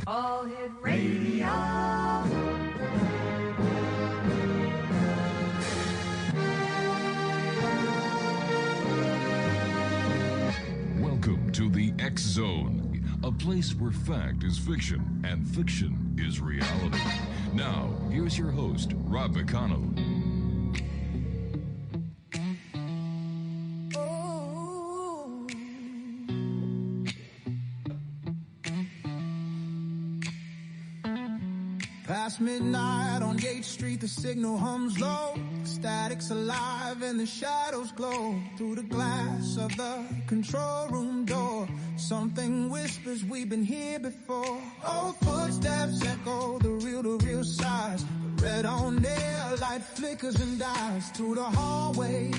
All Hit Radio. Welcome to the X Zone, a place where fact is fiction and fiction is reality. Now, here's your host, Rob McConnell. Past midnight on Yates Street, the signal hums low. Static's alive and the shadows glow. Through the glass of the control room door, something whispers, we've been here before. Old footsteps echo the real sighs. The red on air, light flickers and dies. Through the hallway,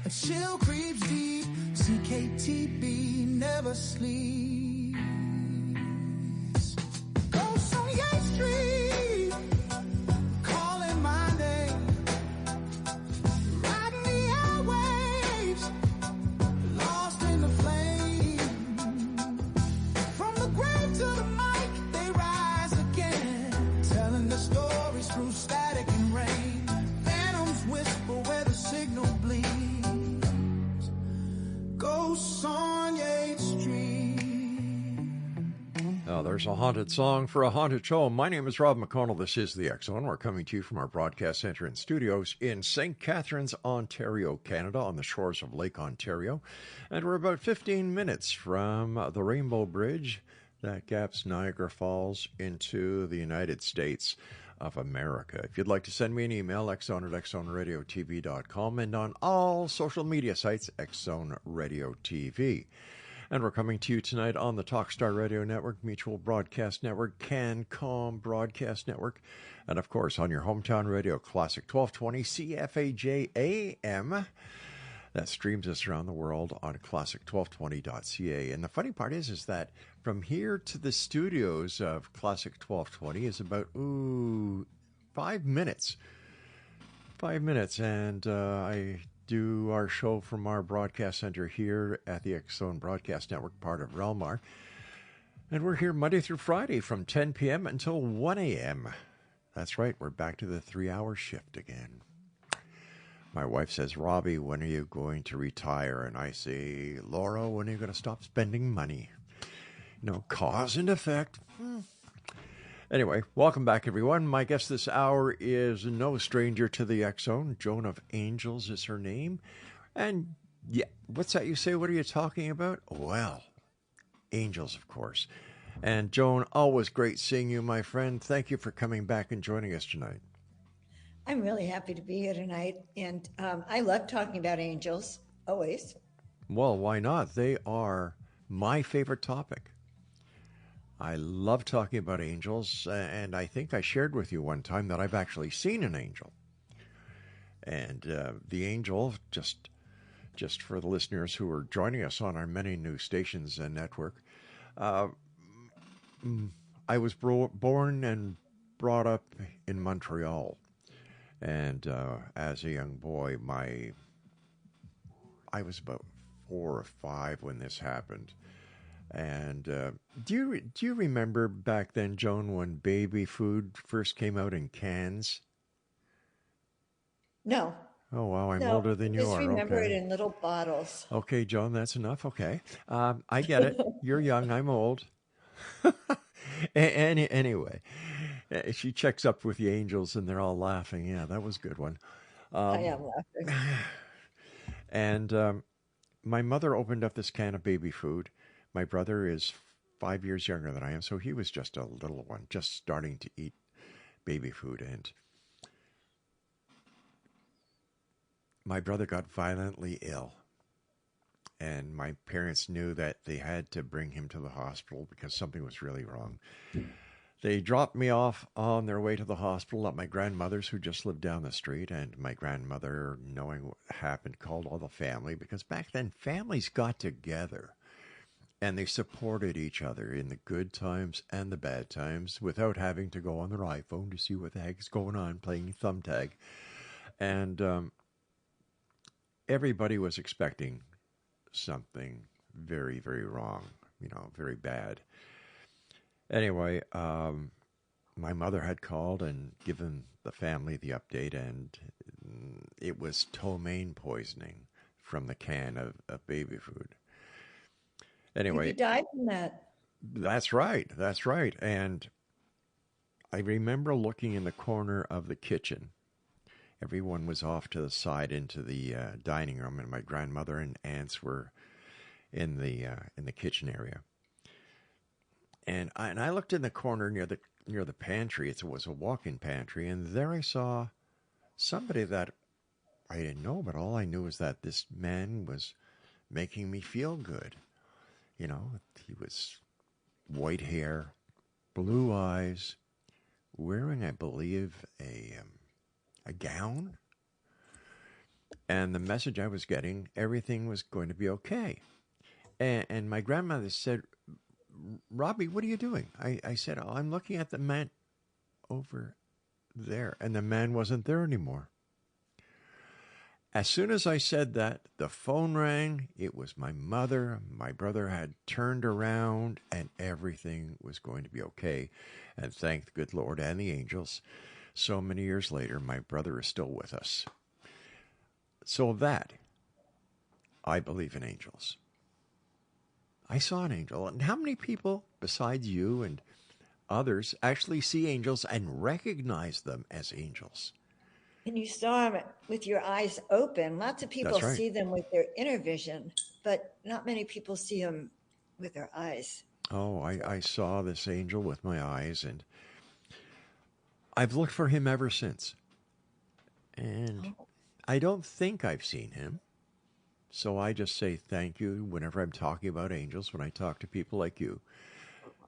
a chill creeps deep. CKTB never sleeps. Ghosts on Yates Street. Through static and rain, phantoms whisper where the signal bleeds. Ghosts on Yates Street. Now, there's a haunted song for a haunted show. My name is Rob McConnell. This is the X Zone. We're coming to you from our broadcast center and studios in St. Catharines, Ontario, Canada, on the shores of Lake Ontario. And we're about 15 minutes from the Rainbow Bridge that gaps Niagara Falls into the United States of America. If you'd like to send me an email, xzone@xzoneradiotv.com, and on all social media sites, Xzone Radio TV. And we're coming to you tonight on the Talkstar Radio Network, Mutual Broadcast Network, CanCom Broadcast Network, and of course on your hometown radio, Classic 1220 CFAJ AM. That streams us around the world on classic1220.ca. And the funny part is that from here to the studios of Classic 1220 is about 5 minutes. 5 minutes, and I do our show from our broadcast center here at the X Zone Broadcast Network, part of Relmar. And we're here Monday through Friday from 10 p.m. until 1 a.m. That's right, we're back to the 3-hour shift again. My wife says, Robbie, when are you going to retire? And I say, Laura, when are you going to stop spending money? You know, cause and effect. Anyway, welcome back, everyone. My guest this hour is no stranger to the X Zone. Joan of Angels is her name. And yeah, what's that you say? What are you talking about? Well, angels, of course. And Joan, always great seeing you, my friend. Thank you for coming back and joining us tonight. I'm really happy to be here tonight, and I love talking about angels, always. Well, why not? They are my favorite topic. I love talking about angels, and I think I shared with you one time that I've actually seen an angel. And the angel, just for the listeners who are joining us on our many new stations and network, I was born and brought up in Montreal. And as a young boy, I was about 4 or 5 when this happened. And do you remember back then, Joan, when baby food first came out in cans? No. Oh, wow, I'm older than you are. I just remember okay. it in little bottles. Okay, Joan, that's enough. Okay. I get it. You're young. I'm old. Anyway, she checks up with the angels and they're all laughing. Yeah, that was a good one. I am laughing. And my mother opened up this can of baby food. My brother is 5 years younger than I am, so he was just a little one, just starting to eat baby food. And my brother got violently ill. And my parents knew that they had to bring him to the hospital because something was really wrong. They dropped me off on their way to the hospital at my grandmother's, who just lived down the street. And my grandmother, knowing what happened, called all the family, because back then families got together and they supported each other in the good times and the bad times without having to go on their iPhone to see what the heck's going on, playing thumbtag. And everybody was expecting something very, very wrong, very bad. Anyway, my mother had called and given the family the update, and it was ptomaine poisoning from the can of baby food. Anyway, You died from that. that's right. That's right. And I remember looking in the corner of the kitchen. Everyone was off to the side into the dining room, and my grandmother and aunts were in the kitchen area. And I looked in the corner near the pantry. It was a walk-in pantry, and there I saw somebody that I didn't know, but all I knew was that this man was making me feel good. You know, he was white hair, blue eyes, wearing, I believe, a gown. And the message I was getting, everything was going to be okay. And my grandmother said, Robbie, what are you doing? I said, oh, I'm looking at the man over there. And the man wasn't there anymore. As soon as I said that, the phone rang. It was my mother. My brother had turned around, and everything was going to be okay. And thank the good Lord and the angels, so many years later, my brother is still with us. So that, I believe in angels. I saw an angel. And how many people, besides you and others, actually see angels and recognize them as angels? And you saw them with your eyes open. Lots of people Right. see them with their inner vision, but not many people see them with their eyes. Oh, I saw this angel with my eyes, and I've looked for him ever since. And I don't think I've seen him. So I just say thank you whenever I'm talking about angels, when I talk to people like you,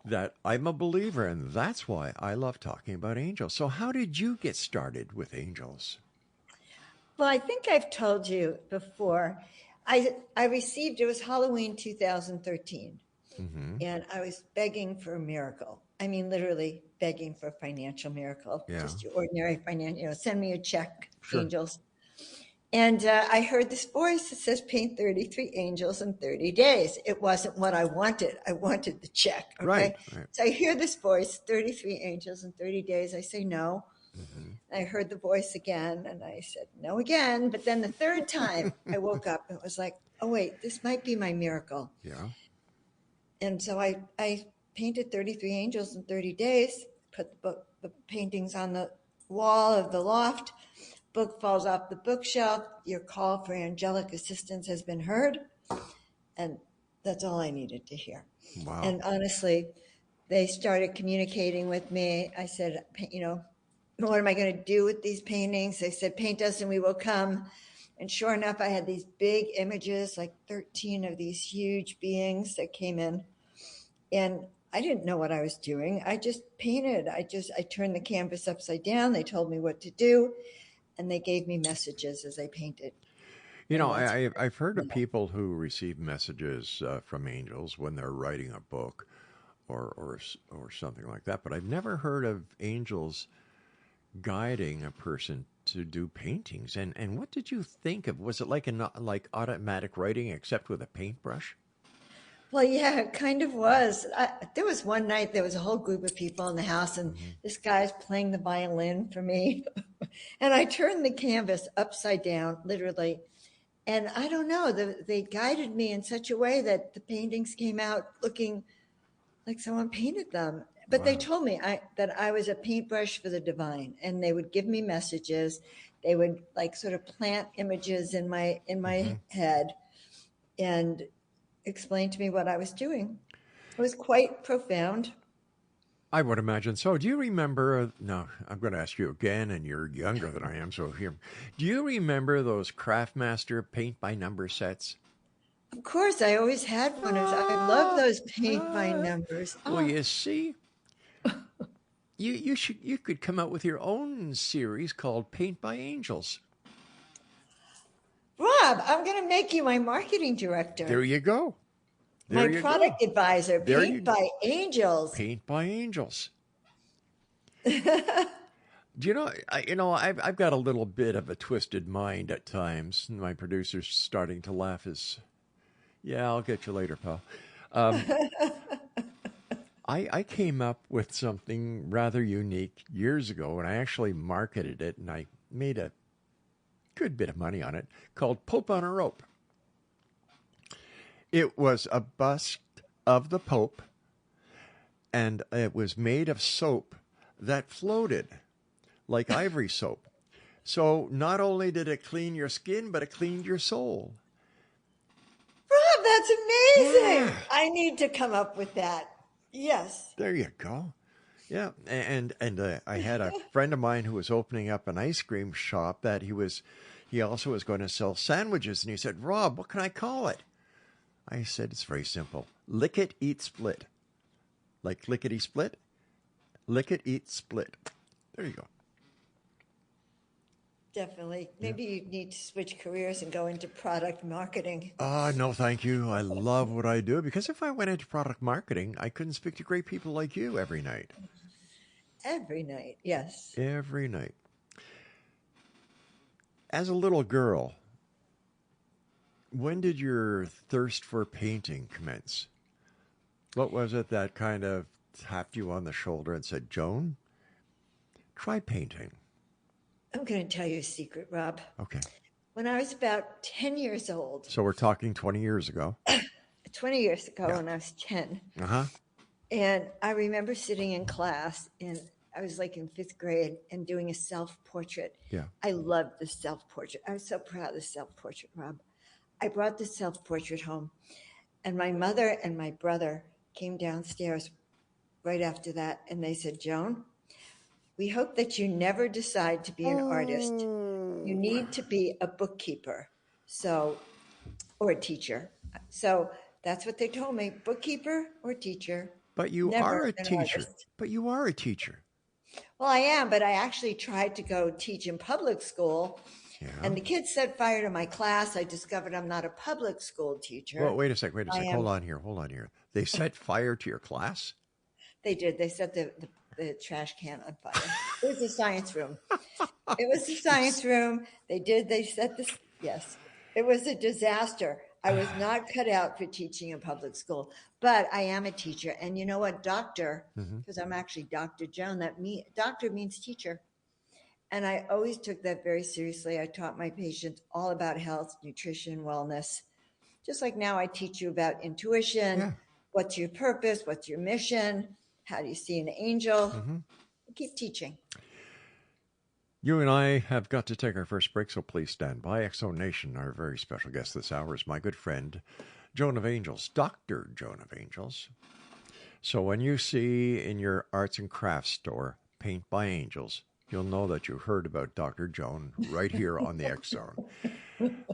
that I'm a believer, and that's why I love talking about angels. So how did you get started with angels? Well, I think I've told you before. I received, it was Halloween 2013, and I was begging for a miracle. I mean, literally begging for a financial miracle, just your ordinary financial, send me a check, Sure. angels. And I heard this voice that says, paint 33 angels in 30 days. It wasn't what I wanted. I wanted the check. Okay. Right. So I hear this voice, 33 angels in 30 days. I say no. I heard the voice again, and I said no again. But then the third time I woke up, and it was like, oh, wait, this might be my miracle. Yeah. And so I painted 33 angels in 30 days, put the paintings on the wall of the loft. Book falls off the bookshelf. Your call for angelic assistance has been heard. And that's all I needed to hear. Wow. And honestly, they started communicating with me. I said, what am I going to do with these paintings? They said, paint us and we will come. And sure enough, I had these big images, like 13 of these huge beings that came in. And I didn't know what I was doing. I just painted. I turned the canvas upside down. They told me what to do. And they gave me messages as I painted. You know, I've heard of people who receive messages from angels when they're writing a book or something like that, but I've never heard of angels guiding a person to do paintings. And what did you think of? Was it like automatic writing except with a paintbrush? Well, yeah, it kind of was. There was one night, there was a whole group of people in the house, and this guy's playing the violin for me. And I turned the canvas upside down, literally. And I don't know, they guided me in such a way that the paintings came out looking like someone painted them. But They told me that I was a paintbrush for the divine, and they would give me messages. They would like sort of plant images in my head and explain to me what I was doing. It was quite profound. I would imagine so. Do you remember? No, I'm going to ask you again, and you're younger than I am, so here. Do you remember those Craftmaster paint by number sets? Of course, I always had one. I love those paint by numbers. Well, you see, you could come out with your own series called Paint by Angels. Rob, I'm going to make you my marketing director. There you go. My product advisor, Paint by Angels. Paint by Angels. Do you know? I've got a little bit of a twisted mind at times. My producer's starting to laugh. Yeah, I'll get you later, pal. I came up with something rather unique years ago, and I actually marketed it, and I made a good bit of money on it, called Pope on a Rope. It was a bust of the Pope, and it was made of soap that floated like ivory soap. So not only did it clean your skin, but it cleaned your soul. Rob, that's amazing. Yeah. I need to come up with that. Yes. There you go. Yeah, and I had a friend of mine who was opening up an ice cream shop that he also was going to sell sandwiches, and he said, Rob, what can I call it? I said, it's very simple. Lick it, eat, split. Like lickety split. Lick it, eat, split. There you go. Definitely. Maybe you need to switch careers and go into product marketing. No, thank you. I love what I do, because if I went into product marketing, I couldn't speak to great people like you every night. Every night, yes. Every night. As a little girl, when did your thirst for painting commence? What was it that kind of tapped you on the shoulder and said, Joan, try painting? I'm going to tell you a secret, Rob. Okay. When I was about 10 years old. So we're talking 20 years ago. 20 years ago, when I was 10. Uh-huh. And I remember sitting in class, and I was like in 5th grade, and doing a self-portrait. Yeah. I loved the self-portrait. I was so proud of the self-portrait, Rob. I brought the self-portrait home, and my mother and my brother came downstairs right after that, and they said, Joan, we hope that you never decide to be an artist. You need to be a bookkeeper, or a teacher. So that's what they told me, bookkeeper or teacher. But you Never are a an teacher. artist. But you are a teacher. Well, I am, but I actually tried to go teach in public school. Yeah. And the kids set fire to my class. I discovered I'm not a public school teacher. Well, wait a sec. I am. Hold on here. They set fire to your class? They did. They set the trash can on fire. It was a science room. It was a science room. They set this. Yes. It was a disaster. I was not cut out for teaching in public school, but I am a teacher. And you know what? Doctor, because I'm actually Dr. Joan, doctor means teacher. And I always took that very seriously. I taught my patients all about health, nutrition, wellness. Just like now I teach you about intuition. Yeah. What's your purpose? What's your mission? How do you see an angel? I keep teaching. You and I have got to take our first break, so please stand by. X-Zone Nation, our very special guest this hour is my good friend, Joan of Angels, Dr. Joan of Angels. So when you see in your arts and crafts store, Paint by Angels, you'll know that you heard about Dr. Joan right here on the X-Zone.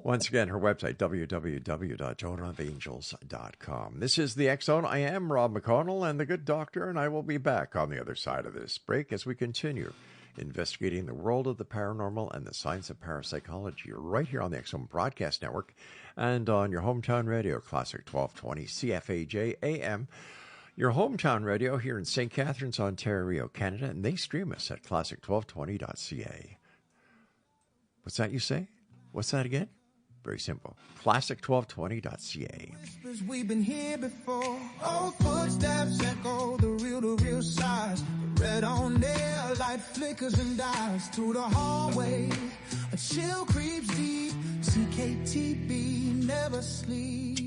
Once again, her website, www.joanofangels.com. This is the X-Zone. I am Rob McConnell and the good doctor, and I will be back on the other side of this break as we continue investigating the world of the paranormal and the science of parapsychology right here on the X-Zone Broadcast Network and on your hometown radio, Classic 1220 CFAJ AM. Your hometown radio here in St. Catharines, Ontario, Canada, and they stream us at classic1220.ca. What's that you say? What's that again? Very simple. Classic1220.ca. Whispers, we've been here before. Old footsteps echo the real size. The red on air, light flickers and dies through the hallway. A chill creeps deep. CKTB never sleeps.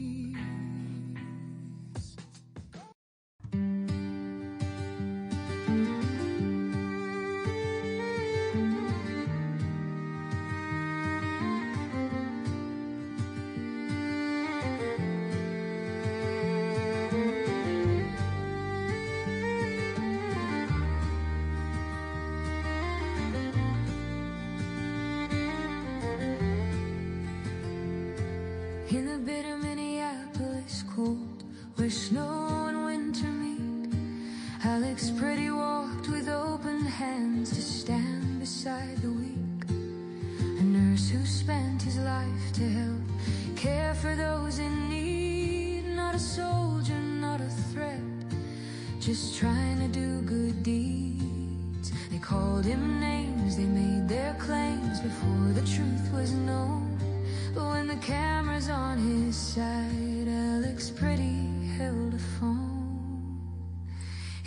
In the bitter Minneapolis cold, where snow and winter meet, Alex Pretty walked with open hands to stand beside the weak. A nurse who spent his life to help care for those in need. Not a soldier, not a threat, just trying to do good deeds. They called him names, they made their claims before the truth was known. But when the camera's on his side, Alex Pretty held a phone.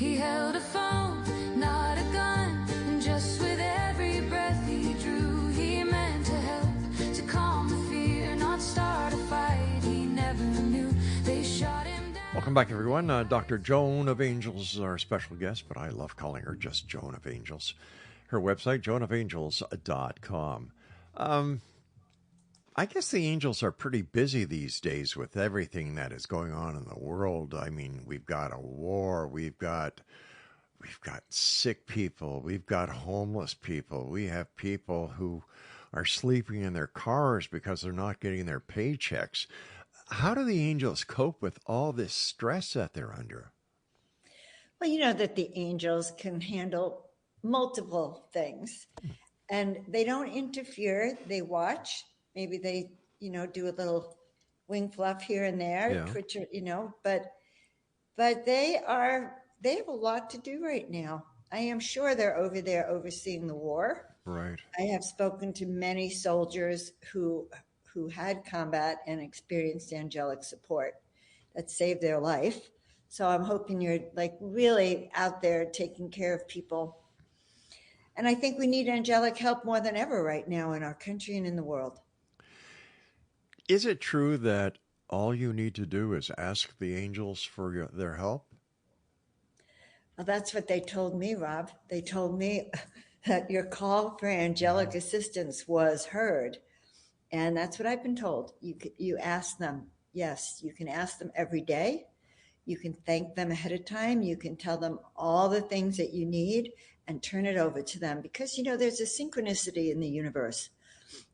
He held a phone, not a gun, and just with every breath he drew, he meant to help, to calm the fear, not start a fight he never knew. They shot him down. Welcome back, everyone. Dr. Joan of Angels is our special guest, but I love calling her just Joan of Angels. Her website, joanofangels.com. I guess the angels are pretty busy these days with everything that is going on in the world. I mean, we've got a war, we've got sick people, we've got homeless people, we have people who are sleeping in their cars because they're not getting their paychecks. How do the angels cope with all this stress that they're under? Well, you know that the angels can handle multiple things, and they don't interfere. They watch. Maybe they, do a little wing fluff here and there, Yeah. twitch, but they have a lot to do right now. I am sure they're over there overseeing the war. Right. I have spoken to many soldiers who had combat and experienced angelic support that saved their life. So I'm hoping you're like really out there taking care of people. And I think we need angelic help more than ever right now in our country and in the world. Is it true that all you need to do is ask the angels for their help? Well, that's what they told me, Rob. They told me that your call for angelic assistance was heard. And that's what I've been told. You ask them. Yes, you can ask them every day. You can thank them ahead of time. You can tell them all the things that you need and turn it over to them. Because, there's a synchronicity in the universe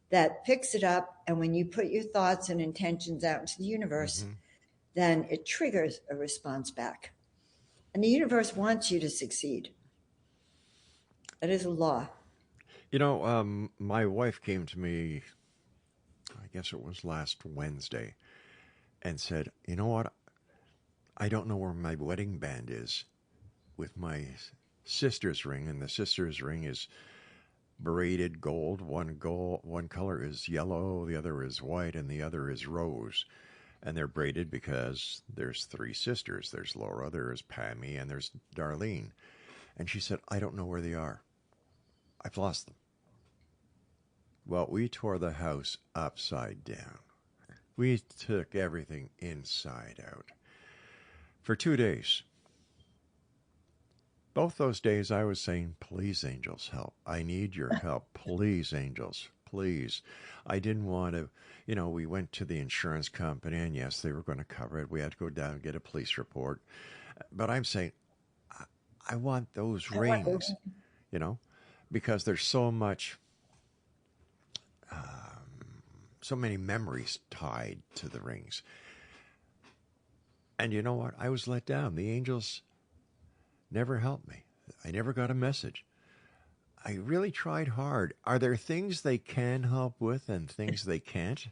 that picks it up. And when you put your thoughts and intentions out into the universe, then it triggers a response back. And the universe wants you to succeed. That is a law. My wife came to me, I guess it was last Wednesday, and said, you know what? I don't know where my wedding band is with my sister's ring. And the sister's ring is braided gold. One color is yellow, the other is white, and the other is rose. And they're braided because there's three sisters. There's Laura, there's Pammy, and there's Darlene. And she said, I don't know where they are. I've lost them. Well, we tore the house upside down. We took everything inside out for 2 days. Both those days I was saying, please, angels, help. I need your help. Please, angels, please. I didn't want to, we went to the insurance company, and yes, they were going to cover it. We had to go down and get a police report. But I'm saying, I want those rings, because there's so much, so many memories tied to the rings. And you know what? I was let down. The angels never helped me. I never got a message. I really tried hard. Are there things they can help with and things they can't?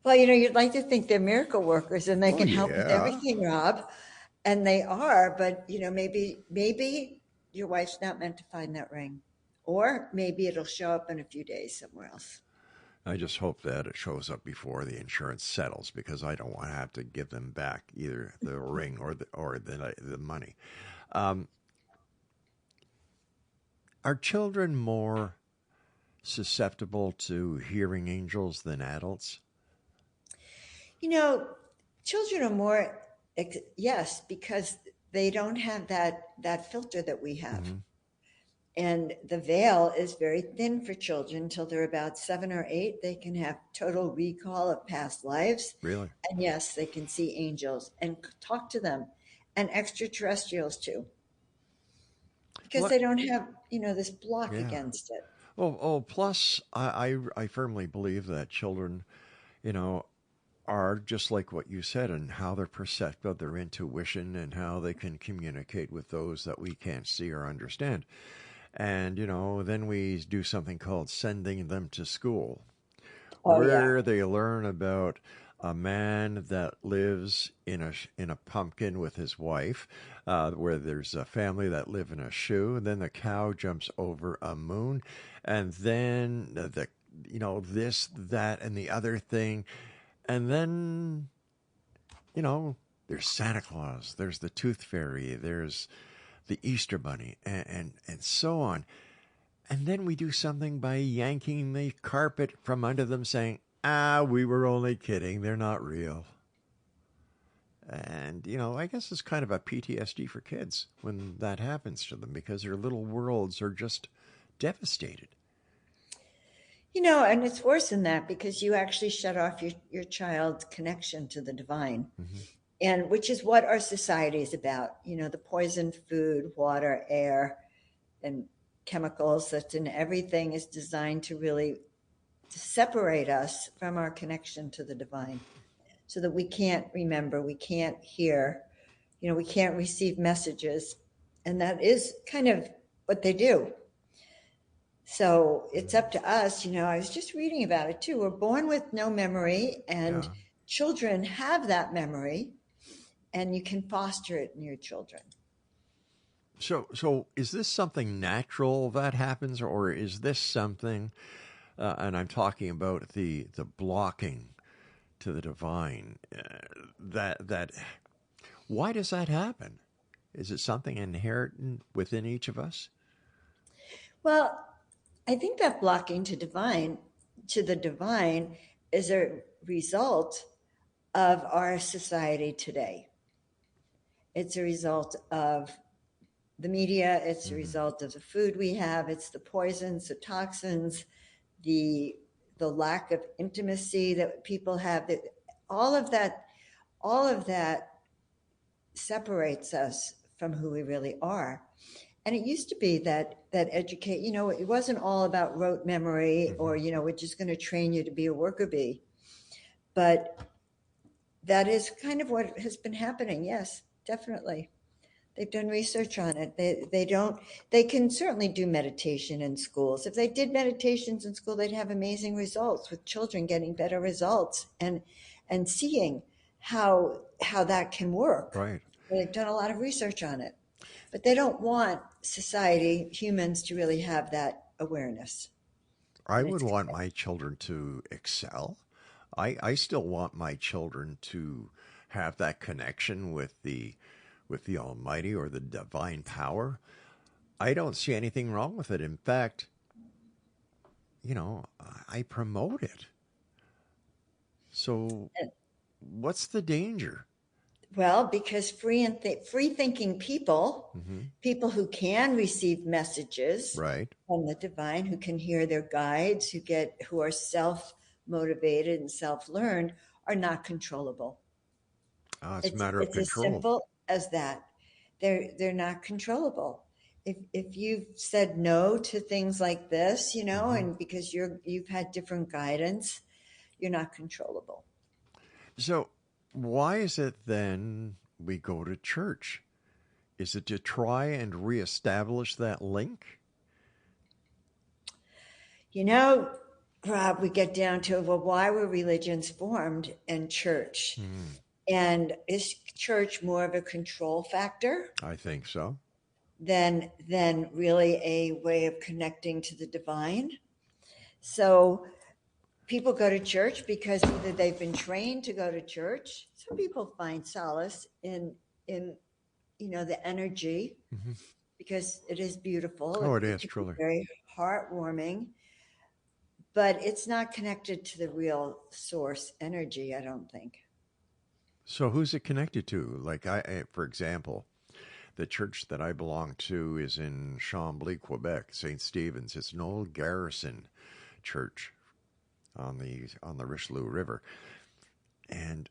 Well, you'd like to think they're miracle workers and they can help with everything, Rob. And they are, but, maybe your wife's not meant to find that ring. Or maybe it'll show up in a few days somewhere else. I just hope that it shows up before the insurance settles, because I don't want to have to give them back either the ring or the money. Are children more susceptible to hearing angels than adults? Children are more, yes, because they don't have that filter that we have. Mm-hmm. And the veil is very thin for children until they're about 7 or 8. They can have total recall of past lives. Really? And yes, they can see angels and talk to them, and extraterrestrials too. Because they don't have, this block against it. Plus, I firmly believe that children, are just like what you said, and how they're perceptive, their intuition, and how they can communicate with those that we can't see or understand. And, then we do something called sending them to school, where they learn about a man that lives in a pumpkin with his wife, where there's a family that live in a shoe, and then the cow jumps over a moon, and then this, that, and the other thing. And then, There's Santa Claus, there's the Tooth Fairy, there's the Easter Bunny, and so on. And then we do something by yanking the carpet from under them, saying, we were only kidding, they're not real. And, I guess it's kind of a PTSD for kids when that happens to them, because their little worlds are just devastated. And it's worse than that, because you actually shut off your child's connection to the divine. Mm-hmm. And which is what our society is about. The poisoned food, water, air, and chemicals that's in everything is designed to separate us from our connection to the divine, so that we can't remember, we can't hear, we can't receive messages. And that is kind of what they do. So it's up to us. I was just reading about it too. We're born with no memory, and children have that memory, and you can foster it in your children. So is this something natural that happens, or is this something, and I'm talking about the blocking to the divine, that why does that happen? Is it something inherent within each of us? Well, I think that blocking to the divine is a result of our society today. It's a result of the media. It's a result of the food we have. It's the poisons, the toxins, the lack of intimacy that people have. That all of that separates us from who we really are. And it used to be that educate, it wasn't all about rote memory, or, we're just going to train you to be a worker bee. But that is kind of what has been happening. Yes, definitely. They've done research on it. They can certainly do meditation in schools. If they did meditations in school, they'd have amazing results, with children getting better results and seeing how that can work. Right. They've done a lot of research on it. But they don't want humans to really have that awareness. I would want my children to excel. I still want my children to have that connection with the Almighty or the divine power. I don't see anything wrong with it. In fact, I promote it. So what's the danger? Well, because free-thinking people, people who can receive messages from the divine, who can hear their guides, who are self-motivated and self-learned, are not controllable. It's a matter of control. It's as simple as that. They're not controllable. If you've said no to things like this, and because you've had different guidance, you're not controllable. So why is it then we go to church? Is it to try and reestablish that link? Rob, we get down to, why were religions formed and church? And is church more of a control factor? I think so. Than really a way of connecting to the divine. So people go to church because either they've been trained to go to church. Some people find solace in the energy, because it is beautiful. Oh, it is truly very heartwarming, but it's not connected to the real source energy, I don't think. So who's it connected to? Like for example, the church that I belong to is in Chambly, Quebec, St. Stephen's. It's an old garrison church on the Richelieu River. And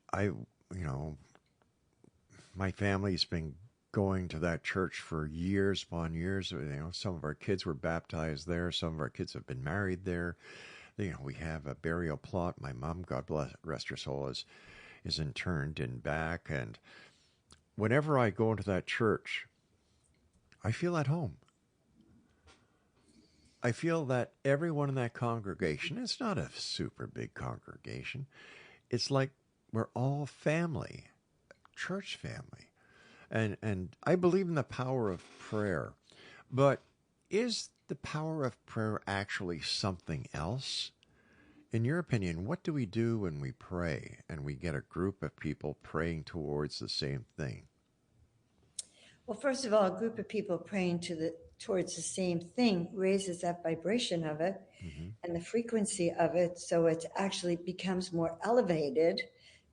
my family's been going to that church for years upon years. Some of our kids were baptized there. Some of our kids have been married there. We have a burial plot. My mom, God bless, rest her soul, is interned in back. And whenever I go into that church, I feel at home. I feel that everyone in that congregation, it's not a super big congregation. It's like we're all family, church family. And I believe in the power of prayer. But is the power of prayer actually something else? in your opinion, what do we do when we pray and we get a group of people praying towards the same thing? Well, first of all, a group of people praying towards the same thing raises that vibration of it and the frequency of it, so it actually becomes more elevated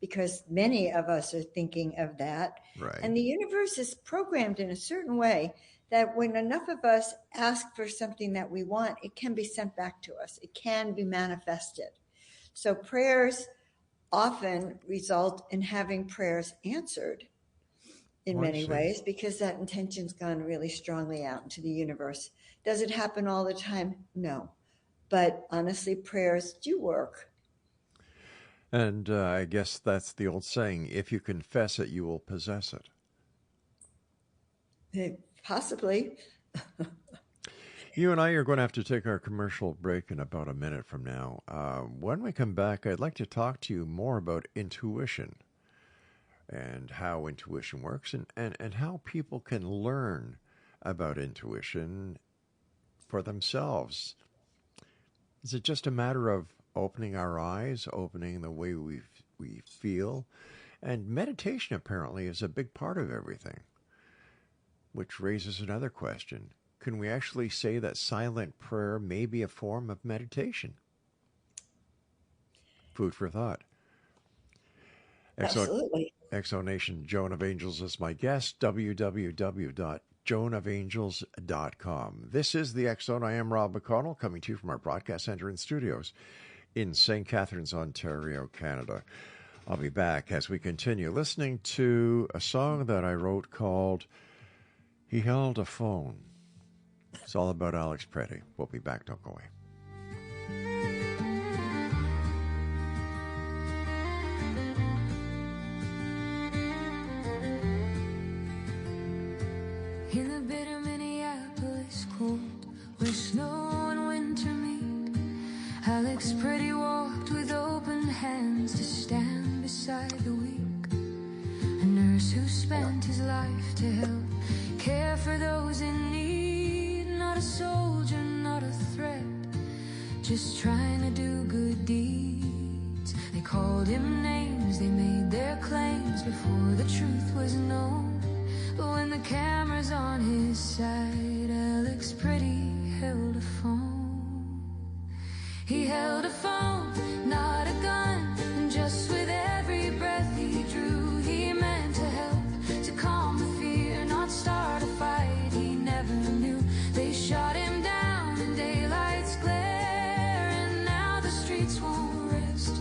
because many of us are thinking of that. Right. And the universe is programmed in a certain way that when enough of us ask for something that we want, it can be sent back to us. It can be manifested. So prayers often result in having prayers answered in many ways because that intention's gone really strongly out into the universe. Does it happen all the time? No. But honestly, prayers do work. And I guess that's the old saying, if you confess it, you will possess it. Possibly. You and I are going to have to take our commercial break in about a minute from now. When we come back, I'd like to talk to you more about intuition and how intuition works and how people can learn about intuition for themselves. Is it just a matter of opening our eyes, opening the way we feel? And meditation apparently is a big part of everything, which raises another question. Can we actually say that silent prayer may be a form of meditation? Food for thought. Absolutely. Exonation, Joan of Angels is my guest. www.joanofangels.com. This is the X Zone. I am Rob McConnell, coming to you from our broadcast center and studios in St. Catharines, Ontario, Canada. I'll be back as we continue listening to a song that I wrote called He Held a Phone. It's all about Alex Preddy. We'll be back. Don't go away. In the bitter Minneapolis cold, where snow and winter meet, Alex Preddy walked with open hands to stand beside the weak. A nurse who spent his life to help care for those in need. Not a soldier, not a threat, just trying to do good deeds. They called him names, they made their claims before the truth was known. But when the camera's on his side, Alex Preddy held a phone. He held a phone, not a gun, and just with every breath he drew, he meant to help, to calm the fear, not start a fight he never knew. They shot him down in daylight's glare, and now the streets won't rest,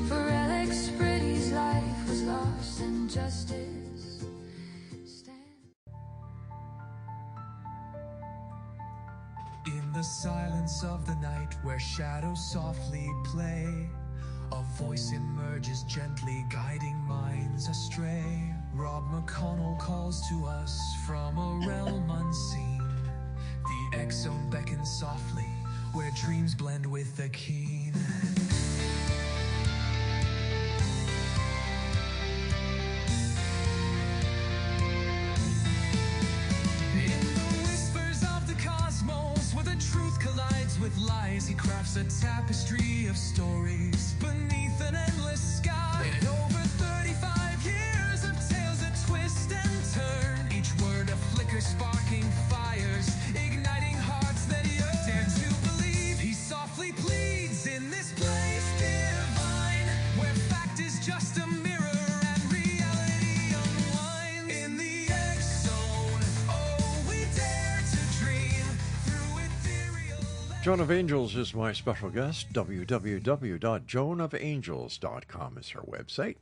for Alex Preddy's life was lost and justice. In the silence of the night where shadows softly play, a voice emerges gently guiding minds astray. Rob McConnell calls to us from a realm unseen. The X Zone beckons softly where dreams blend with the keen. With lies, he crafts a tapestry of stories beneath an endless sky. In over 35 years of tales that twist and turn, each word a flicker sparking fires, igniting hearts that yearn. Dare to believe he softly pleads in this place divine, where fact is just a mirror and reality unwinds. In the X Zone, oh, we dare to dream through ethereal. Joan of Angels is my special guest. www.joanofangels.com is her website.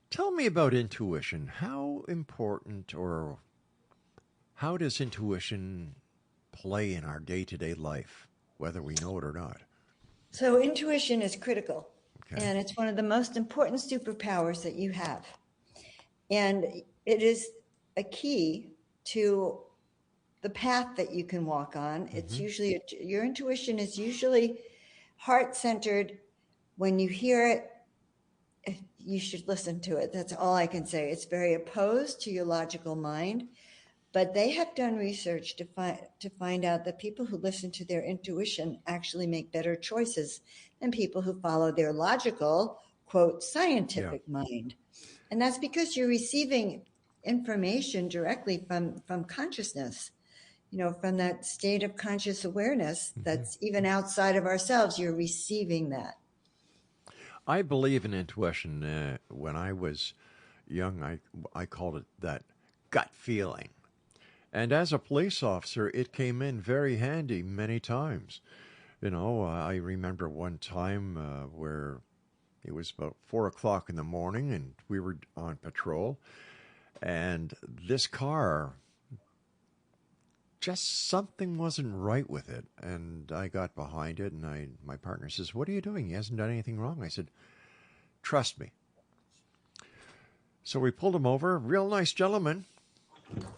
Tell me about intuition. How important or how does intuition play in our day-to-day life, whether we know it or not? So intuition is critical, Okay. and it's one of the most important superpowers that you have. And it is a key to the path that you can walk on. It's usually, your intuition is usually heart-centered. When you hear it, you should listen to it. That's all I can say. It's very opposed to your logical mind, But they have done research to find out that people who listen to their intuition actually make better choices than people who follow their logical, quote, scientific mind. And that's because you're receiving information directly from consciousness, from that state of conscious awareness that's even outside of ourselves. You're receiving that. I believe in intuition. When I was young, I called it that gut feeling. And as a police officer, it came in very handy many times. I remember one time where it was about 4 o'clock in the morning and we were on patrol. And this car, just something wasn't right with it. And I got behind it and my partner says, "What are you doing? He hasn't done anything wrong." I said, "Trust me." So we pulled him over. Real nice gentleman.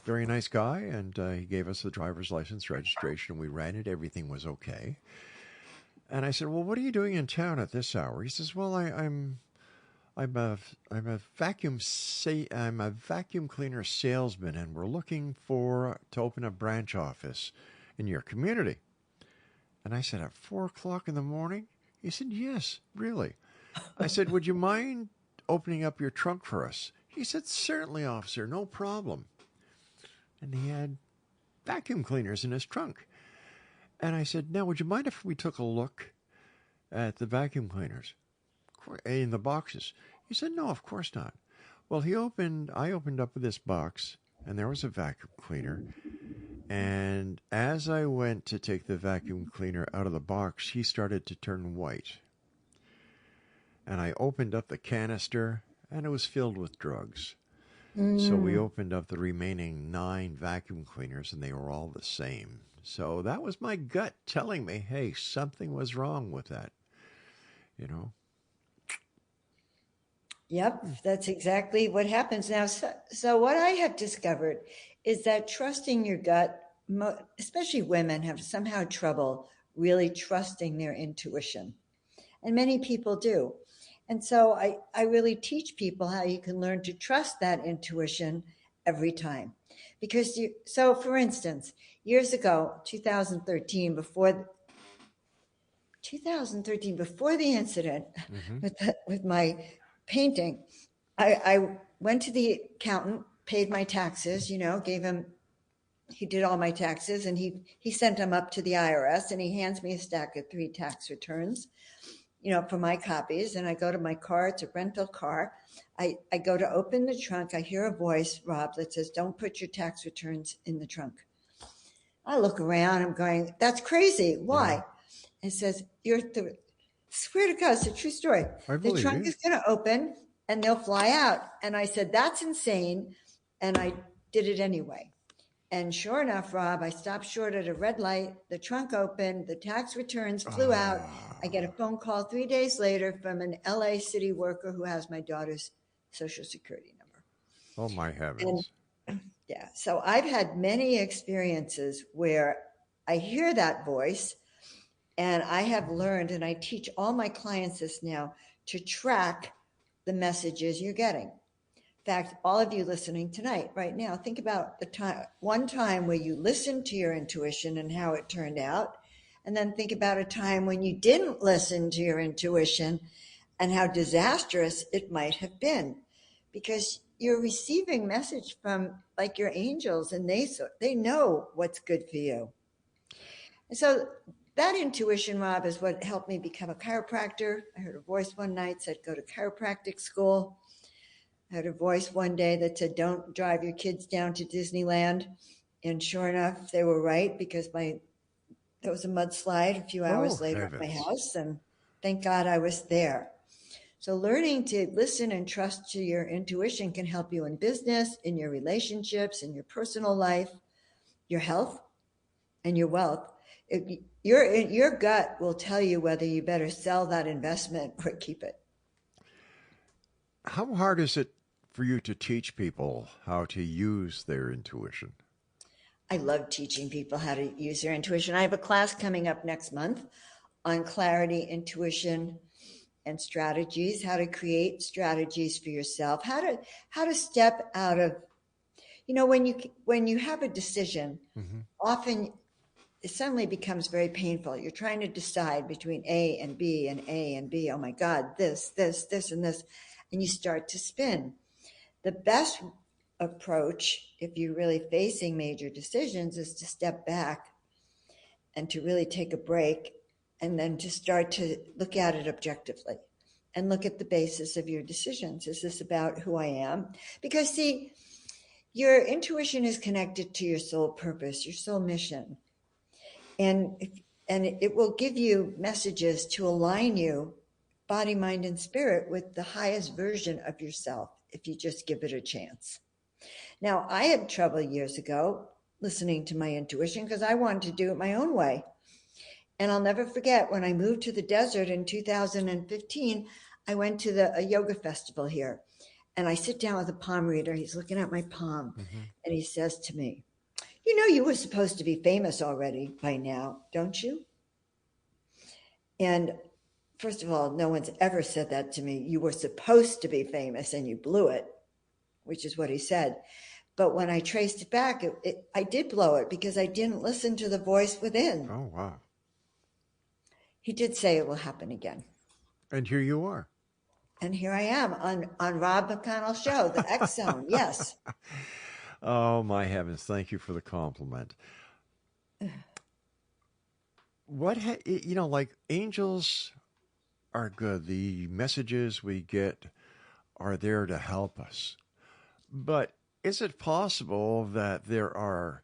Very nice guy, and he gave us the driver's license registration. We ran it. Everything was okay. And I said, "Well, what are you doing in town at this hour?" He says, "Well, I'm a vacuum cleaner salesman, and we're looking to open a branch office in your community." And I said, "At 4 o'clock in the morning?" He said, "Yes, really." I said, "Would you mind opening up your trunk for us?" He said, "Certainly, officer, no problem." And he had vacuum cleaners in his trunk. And I said, "Now, would you mind if we took a look at the vacuum cleaners in the boxes?" He said, "No, of course not." Well, I opened up this box, and there was a vacuum cleaner. And as I went to take the vacuum cleaner out of the box, he started to turn white. And I opened up the canister, and it was filled with drugs. So we opened up the remaining 9 vacuum cleaners, and they were all the same. So that was my gut telling me, hey, something was wrong with that, Yep, that's exactly what happens now. So what I have discovered is that trusting your gut, especially women, have somehow trouble really trusting their intuition. And many people do. And so I really teach people how you can learn to trust that intuition every time. Because so for instance, years ago, 2013, before the incident with my painting, I went to the accountant, paid my taxes, he did all my taxes, and he sent them up to the IRS, and he hands me a stack of 3 tax returns, for my copies. And I go to my car, it's a rental car. I go to open the trunk. I hear a voice, Rob, that says, "Don't put your tax returns in the trunk." I look around, I'm going, that's crazy. Why? It says, swear to God, it's a true story. The trunk is going to open and they'll fly out. And I said, that's insane. And I did it anyway. And sure enough, Rob, I stopped short at a red light. The trunk opened. The tax returns flew out. I get a phone call 3 days later from an LA city worker who has my daughter's Social Security number. Oh, my heavens. Yeah. So I've had many experiences where I hear that voice, and I have learned, and I teach all my clients this now, to track the messages you're getting. In fact, all of you listening tonight, right now, think about one time where you listened to your intuition and how it turned out. And then think about a time when you didn't listen to your intuition and how disastrous it might have been. Because you're receiving message from like your angels, and they know what's good for you. And so that intuition, Rob, is what helped me become a chiropractor. I heard a voice one night said, "Go to chiropractic school." I heard a voice one day that said, "Don't drive your kids down to Disneyland." And sure enough, they were right, because there was a mudslide a few hours later at my house, and thank God I was there. So learning to listen and trust to your intuition can help you in business, in your relationships, in your personal life, your health, and your wealth. Your gut will tell you whether you better sell that investment or keep it. How hard is it for you to teach people how to use their intuition? I love teaching people how to use their intuition. I have a class coming up next month on clarity, intuition, and strategies, how to create strategies for yourself, how to step out of when you have a decision, often it suddenly becomes very painful. You're trying to decide between A and B and A and B. Oh my God, this, and this. And you start to spin. The best approach, if you're really facing major decisions, is to step back and to really take a break and then to start to look at it objectively and look at the basis of your decisions. Is this about who I am? Because see, your intuition is connected to your soul purpose, your soul mission. And it will give you messages to align you, body, mind, and spirit, with the highest version of yourself if you just give it a chance. Now, I had trouble years ago listening to my intuition because I wanted to do it my own way. And I'll never forget when I moved to the desert in 2015, I went to a yoga festival here. And I sit down with a palm reader. He's looking at my palm. And he says to me, you know, you were supposed to be famous already by now, don't you? And first of all, no one's ever said that to me. You were supposed to be famous and you blew it, which is what he said. But when I traced it back, I did blow it because I didn't listen to the voice within. Oh, wow. He did say it will happen again. And here you are. And here I am on Rob McConnell's show, the X Zone. Yes. Oh, my heavens. Thank you for the compliment. Like angels are good. The messages we get are there to help us. But is it possible that there are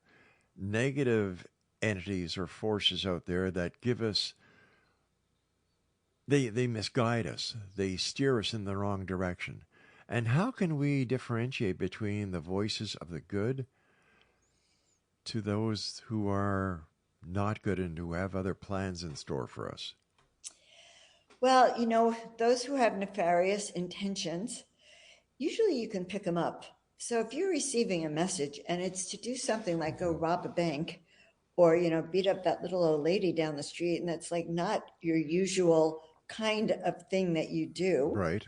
negative entities or forces out there that give us, they misguide us, they steer us in the wrong direction? And how can we differentiate between the voices of the good to those who are not good and who have other plans in store for us? Well, those who have nefarious intentions, usually you can pick them up. So if you're receiving a message and it's to do something like go rob a bank or, beat up that little old lady down the street, and that's like not your usual kind of thing that you do. Right.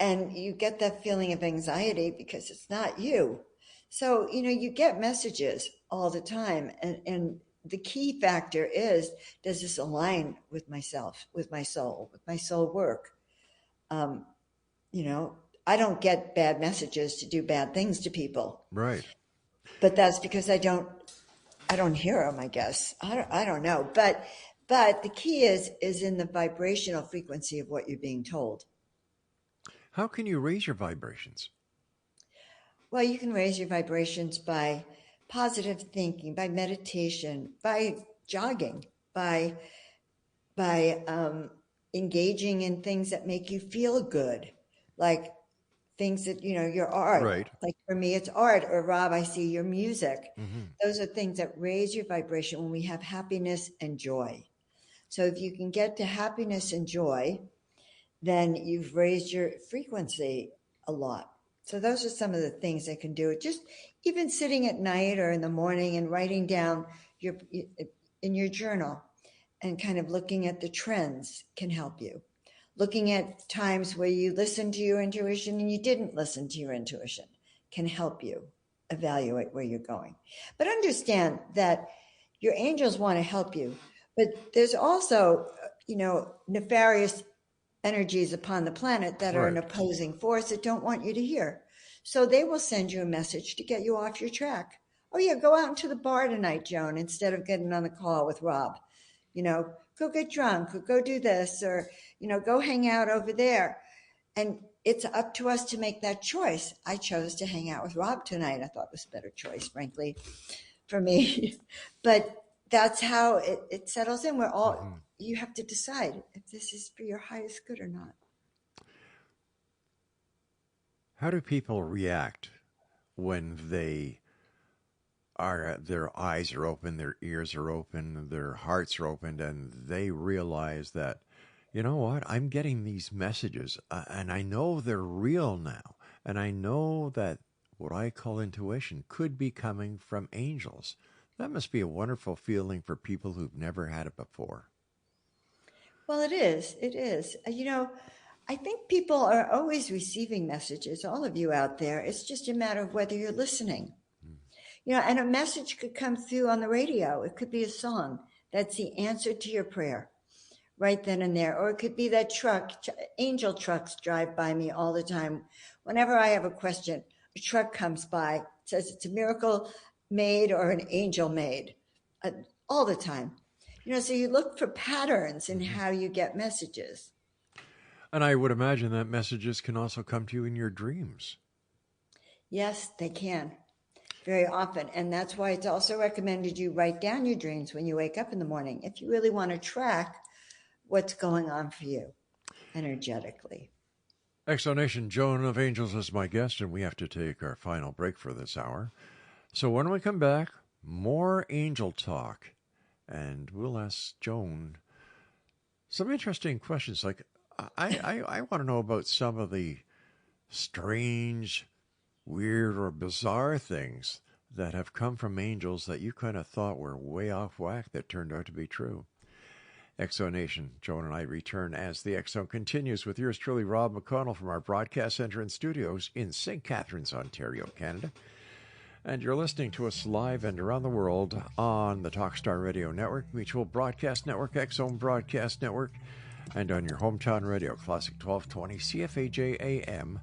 And you get that feeling of anxiety because it's not you. So, you get messages all the time. And the key factor is, does this align with myself, with my soul work? I don't get bad messages to do bad things to people. Right. But that's because I don't hear them, I guess. I don't know. But the key is in the vibrational frequency of what you're being told. How can you raise your vibrations? Well, you can raise your vibrations by positive thinking, by meditation, by jogging, by engaging in things that make you feel good, like things that, your art. Right. Like for me, it's art. Or Rob, I see your music. Those are things that raise your vibration when we have happiness and joy. So if you can get to happiness and joy, then you've raised your frequency a lot. So those are some of the things that can do it. Just even sitting at night or in the morning and writing down in your journal and kind of looking at the trends can help you. Looking at times where you listened to your intuition and you didn't listen to your intuition can help you evaluate where you're going. But understand that your angels want to help you. But there's also, nefarious energies upon the planet that are an opposing force that don't want you to hear. So they will send you a message to get you off your track. Oh yeah, go out into the bar tonight, Joan, instead of getting on the call with Rob. Go get drunk or go do this or, go hang out over there. And it's up to us to make that choice. I chose to hang out with Rob tonight. I thought it was a better choice, frankly, for me. But that's how it settles in. We're all, you have to decide if this is for your highest good or not. How do people react when their eyes are open, their ears are open, their hearts are opened, and they realize that, you know what, I'm getting these messages, and I know they're real now, and I know that what I call intuition could be coming from angels. That must be a wonderful feeling for people who've never had it before. Well, it is. It is. I think people are always receiving messages, all of you out there. It's just a matter of whether you're listening. You know, and a message could come through on the radio. It could be a song. That's the answer to your prayer right then and there. Or it could be that truck. Angel trucks drive by me all the time. Whenever I have a question, a truck comes by, says it's a miracle made or an angel made, all the time. You know, so you look for patterns in how you get messages. And I would imagine that messages can also come to you in your dreams. Yes, they can. Very often. And that's why it's also recommended you write down your dreams when you wake up in the morning, if you really want to track what's going on for you energetically. Exonation, Joan of Angels is my guest, and we have to take our final break for this hour. So when we come back, more angel talk, and we'll ask Joan some interesting questions. Like, I want to know about some of the strange, weird, or bizarre things that have come from angels that you kind of thought were way off whack that turned out to be true. Exonation, Joan and I return as the X Zone continues with yours truly, Rob McConnell, from our broadcast center and studios in St. Catharines, Ontario, Canada. And you're listening to us live and around the world on the Talkstar Radio Network, Mutual Broadcast Network, X Zone Broadcast Network, and on your hometown radio, Classic 1220, CFAJ AM,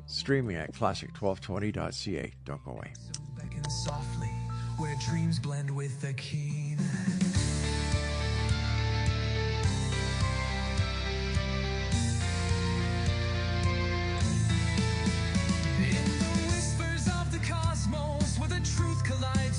streaming at classic1220.ca. Don't go away. So beckon softly, where dreams blend with the keen.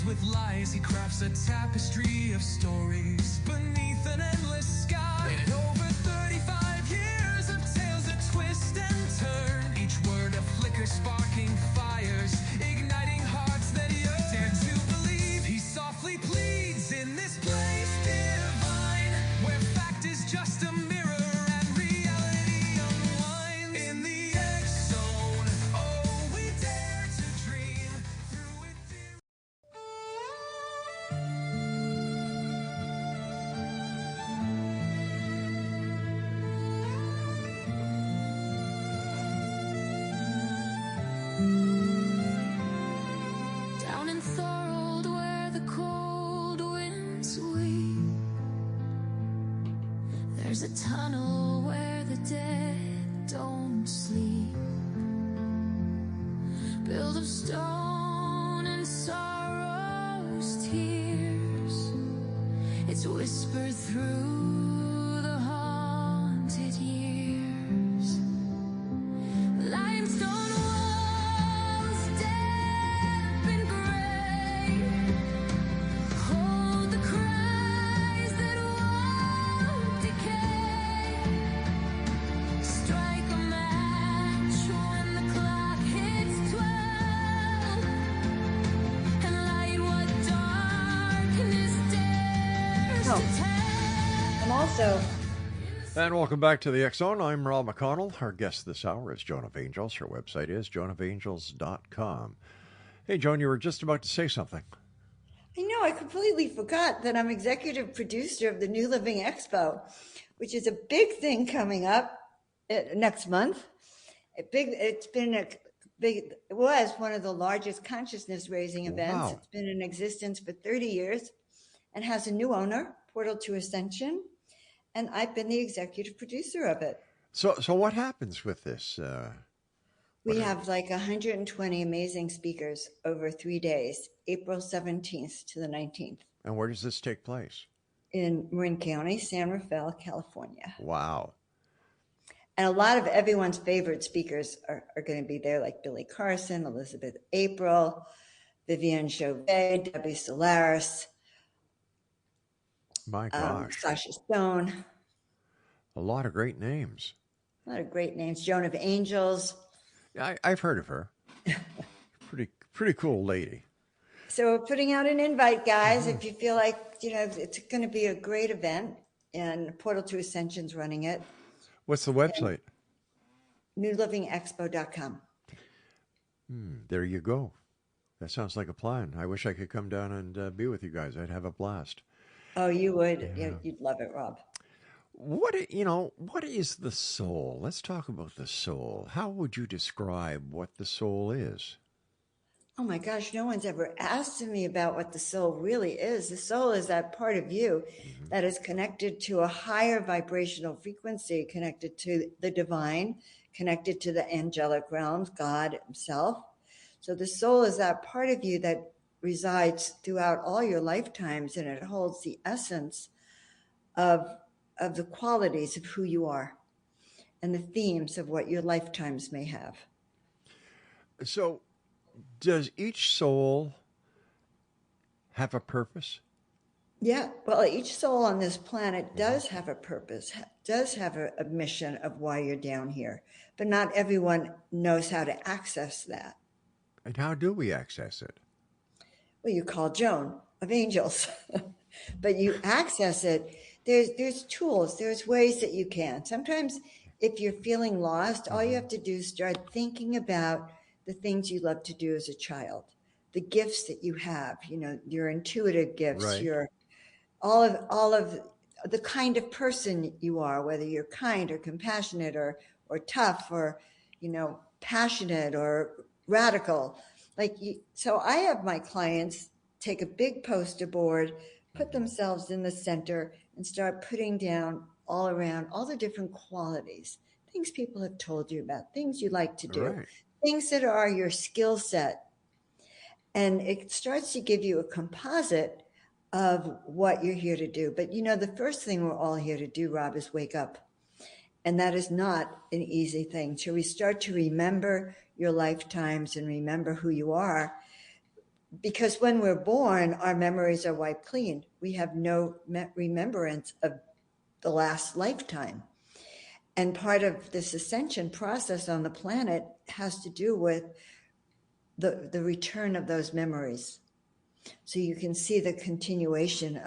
With lies, he crafts a tapestry of stories beneath an endless sky. And over 35 years of tales that twist and turn, each word a flicker sparking fires, igniting hearts that yearn. Dare to believe he softly pleads in this place divine, where fact is just a mirror and reality unwinds. In the X Zone, oh, we dare to dream through it. Down in Thorold, where the cold winds weep, there's a tunnel where the dead don't sleep, built of stone and sorrow's tears. It's whispered through the haunted years. Limestone walls, damp and gray, hold the cries that won't decay. Strike a match when the clock hits 12, and light what darkness dares to tell. And also, And welcome back to the X Zone. I'm Rob McConnell. Our guest this hour is Joan of Angels. Her website is joanofangels.com. Hey, Joan, you were just about to say something. I know I completely forgot that I'm executive producer of the New Living Expo, which is a big thing coming up next month. It was one of the largest consciousness raising events. Wow. It's been in existence for 30 years and has a new owner, Portal to Ascension. And I've been the executive producer of it. So what happens with this? We have like 120 amazing speakers over 3 days, April 17th to the 19th. And where does this take place? In Marin County, San Rafael, California. Wow. And a lot of everyone's favorite speakers are going to be there, like Billy Carson, Elizabeth April, Vivienne Chauvet, Debbie Solaris, My gosh. Sasha Stone. A lot of great names. A lot of great names. Joan of Angels. I've heard of her. Pretty cool lady. So we're putting out an invite, guys. If you feel like, it's going to be a great event, and Portal to Ascension's running it. What's the website? newlivingexpo.com. There you go. That sounds like a plan. I wish I could come down and be with you guys. I'd have a blast. Oh, you would. Yeah. You'd love it, Rob. what is the soul? Let's talk about the soul. How would you describe what the soul is? Oh my gosh, no one's ever asked me about what the soul really is. The soul is that part of you Mm-hmm. that is connected to a higher vibrational frequency, connected to the divine, connected to the angelic realms, God himself. So the soul is that part of you that resides throughout all your lifetimes, and it holds the essence of, of the qualities of who you are and the themes of what your lifetimes may have. So, does each soul have a purpose? Yeah, well, each soul on this planet does have a purpose, does have a mission of why you're down here, but not everyone knows how to access that. And how do we access it? Well, you call Joan of Angels, but you access it. There's tools, there's ways that you can. Sometimes if you're feeling lost, all you have to do is start thinking about the things you love to do as a child, the gifts that you have, your intuitive gifts, Right. your all of the kind of person you are, whether you're kind or compassionate or tough or passionate or radical. So I have my clients take a big poster board, put themselves in the center, and start putting down all around all the different qualities, things people have told you about, things you like to do, Right. things that are your skill set. And it starts to give you a composite of what you're here to do. But the first thing we're all here to do, Rob, is wake up. And that is not an easy thing. So we start to remember your lifetimes and remember who you are. Because when we're born, our memories are wiped clean. We have no remembrance of the last lifetime. And part of this ascension process on the planet has to do with the return of those memories. So you can see the continuation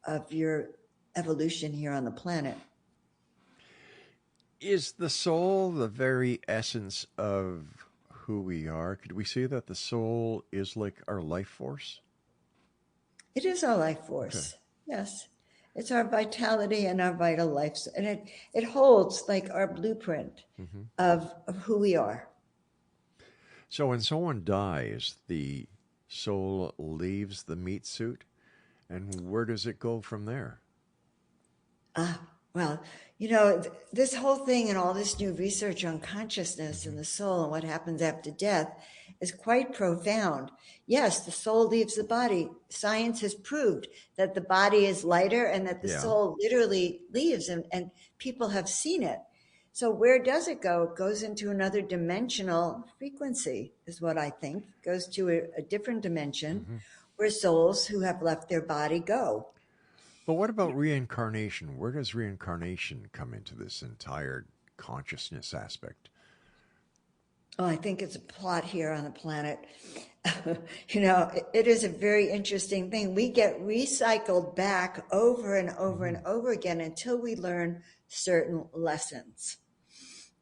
of your evolution here on the planet. Is the soul the very essence of who we are? Could we say that the soul is like our life force? It is our life force. Okay. Yes. It's our vitality and our vital life. And it holds like our blueprint of who we are. So when someone dies, the soul leaves the meat suit, and where does it go from there? Well, this whole thing and all this new research on consciousness and the soul and what happens after death is quite profound. Yes, the soul leaves the body. Science has proved that the body is lighter and that the soul literally leaves, and people have seen it. So where does it go? It goes into another dimensional frequency, is what I think. It goes to a different dimension where souls who have left their body go. But what about reincarnation? Where does reincarnation come into this entire consciousness aspect? Oh, I think it's a plot here on the planet. It is a very interesting thing. We get recycled back over and over and over again until we learn certain lessons.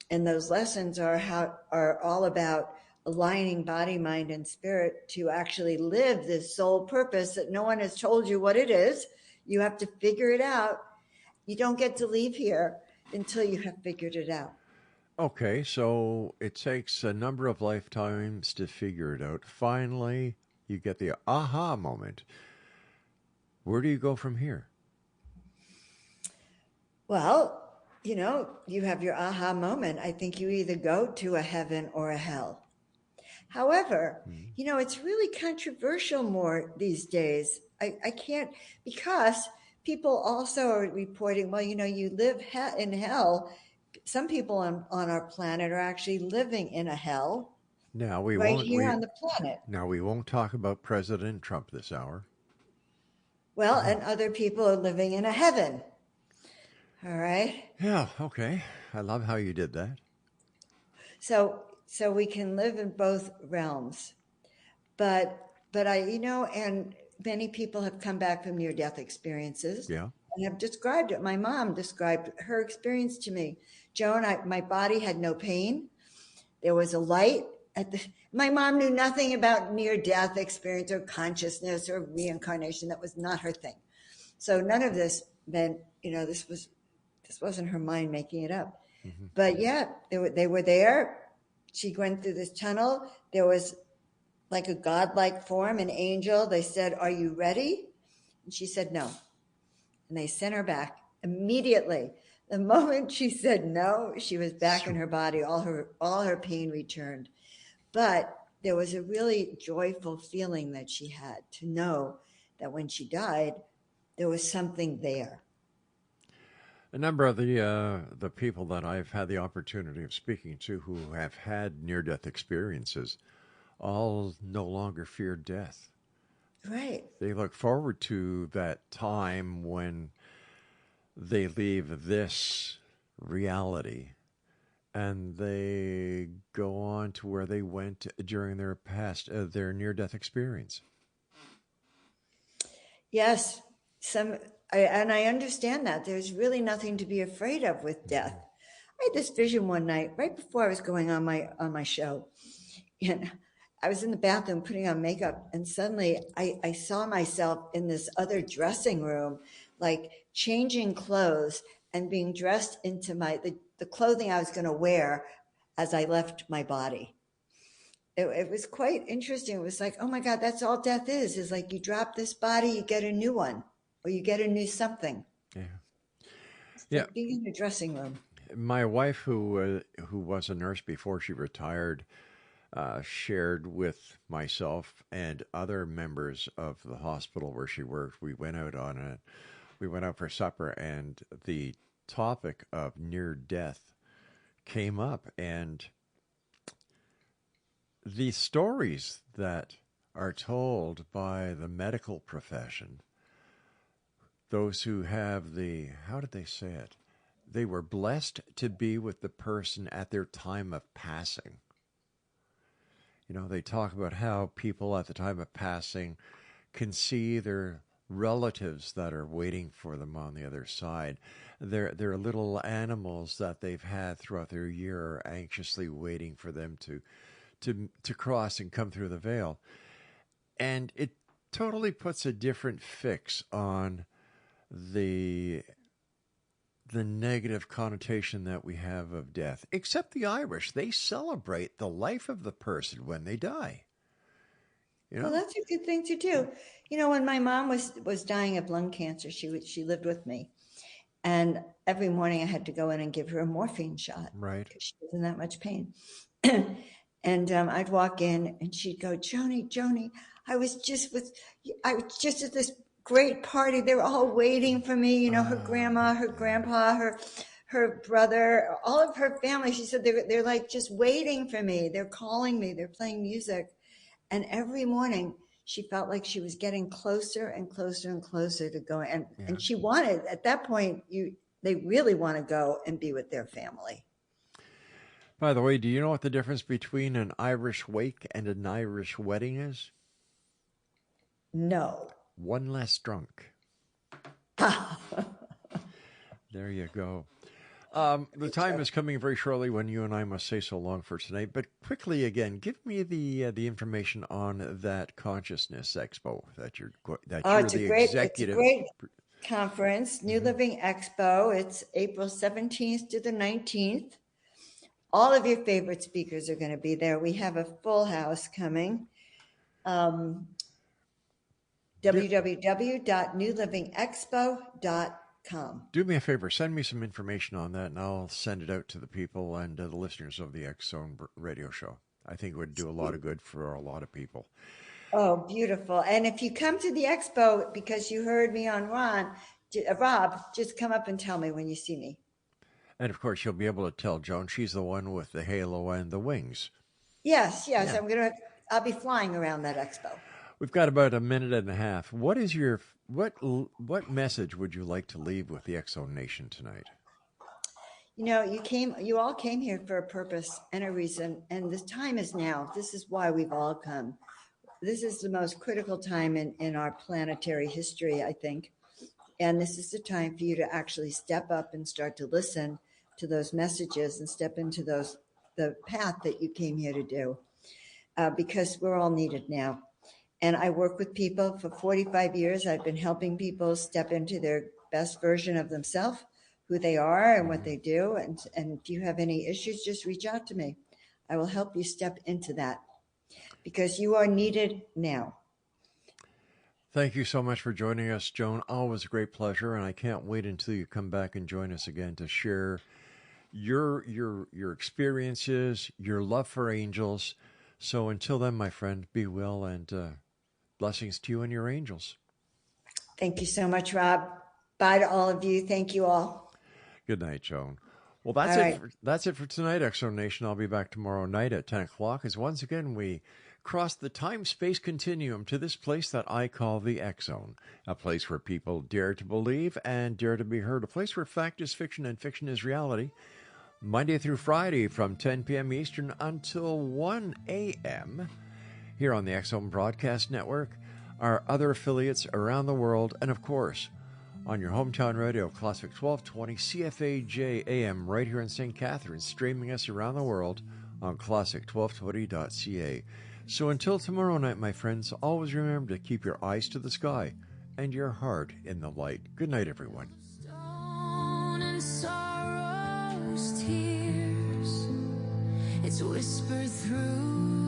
And those lessons are all about aligning body, mind, and spirit to actually live this soul purpose that no one has told you what it is. You have to figure it out. You don't get to leave here until you have figured it out. Okay, so it takes a number of lifetimes to figure it out. Finally, you get the aha moment. Where do you go from here? Well, you have your aha moment. I think you either go to a heaven or a hell. However, it's really controversial more these days. I can't, because people also are reporting, well, you live in hell. Some people on our planet are actually living in a hell. Now on the planet. Now we won't talk about President Trump this hour. Well, and other people are living in a heaven. All right. Yeah. Okay. I love how you did that. So we can live in both realms, but and many people have come back from near-death experiences. Yeah. And have described it. My mom described her experience to me. Joan, my body had no pain. There was a light my mom knew nothing about near-death experience or consciousness or reincarnation. That was not her thing. So none of this meant, this wasn't her mind making it up. But yeah, they were there. She went through this tunnel. There was like a godlike form, an angel. They said, "Are you ready?" And she said, "No." And they sent her back immediately. The moment she said no, she was back in her body. All her pain returned. But there was a really joyful feeling that she had to know that when she died, there was something there. A number of the people that I've had the opportunity of speaking to who have had near-death experiences all no longer fear death. Right. They look forward to that time when they leave this reality and they go on to where they went during their their near-death experience. Yes. And I understand that. There's really nothing to be afraid of with death. I had this vision one night, right before I was going on my show. And I was in the bathroom putting on makeup, and suddenly I saw myself in this other dressing room, like changing clothes and being dressed into the clothing I was going to wear as I left my body. It was quite interesting. It was like, oh my God, that's all death is like you drop this body, you get a new one, or you get a new something. Yeah. It's like being in a dressing room. My wife, who was a nurse before she retired, shared with myself and other members of the hospital where she worked. We went out for supper, and the topic of near death came up, and the stories that are told by the medical profession, those who have how did they say it? They were blessed to be with the person at their time of passing. You know, they talk about how people at the time of passing can see their relatives that are waiting for them on the other side. Their little animals that they've had throughout their year are anxiously waiting for them to cross and come through the veil. And it totally puts a different fix on the negative connotation that we have of death. Except the Irish, they celebrate the life of the person when they die. You know? Well, that's a good thing to do. You know, when my mom was dying of lung cancer, she lived with me, and every morning I had to go in and give her a morphine shot. Right. Because she was in that much pain. And I'd walk in, and she'd go, Joni, I was just at this great party. They were all waiting for me. You know, her grandma, her grandpa, her brother, all of her family. She said they're like just waiting for me. They're calling me. They're playing music. And every morning she felt like she was getting closer and closer and closer to going. And she wanted, at that point, they really want to go and be with their family. By the way, do you know what the difference between an Irish wake and an Irish wedding is? No. One less drunk. There you go. The time is coming very shortly when you and I must say so long for tonight. But quickly again, give me the information on that Consciousness Expo that you're the executive. It's a great conference, New Living Expo. It's April 17th to the 19th. All of your favorite speakers are going to be there. We have a full house coming. www.newlivingexpo.com. Do me a favor, send me some information on that, and I'll send it out to the people and the listeners of the X Zone radio show. I think it would do a lot of good for a lot of people. Oh, beautiful. And if you come to the expo because you heard me on Rob, just come up and tell me when you see me. And, of course, you'll be able to tell Joan she's the one with the halo and the wings. Yes. Yeah. I'll be flying around that expo. We've got about a minute and a half. What is what message would you like to leave with the X Zone Nation tonight? You know, you all came here for a purpose and a reason, and this time is now. This is why we've all come. This is the most critical time in our planetary history, I think. And this is the time for you to actually step up and start to listen to those messages and step into the path that you came here to do, because we're all needed now. And I work with people for 45 years. I've been helping people step into their best version of themselves who they are and what they do. And if you have any issues, just reach out to me. I will help you step into that because you are needed now. Thank you so much for joining us, Joan. Always a great pleasure, and I can't wait until you come back and join us again to share your experiences, your love for angels. So until then, my friend, be well, and blessings to you and your angels. Thank you so much, Rob. Bye to all of you. Thank you all. Good night, Joan. Well, that's it for tonight, Exo Nation. I'll be back tomorrow night at 10 o'clock as once again we cross the time-space continuum to this place that I call the X-Zone, a place where people dare to believe and dare to be heard, a place where fact is fiction and fiction is reality, Monday through Friday from 10 p.m. Eastern until 1 a.m. here on the X-Zone Broadcast Network, our other affiliates around the world, and of course, on your hometown radio, Classic 1220 CFAJ AM, right here in St. Catharines, streaming us around the world on classic1220.ca. So until tomorrow night, my friends, always remember to keep your eyes to the sky and your heart in the light. Good night, everyone. Stone and sorrow's tears, it's whispered through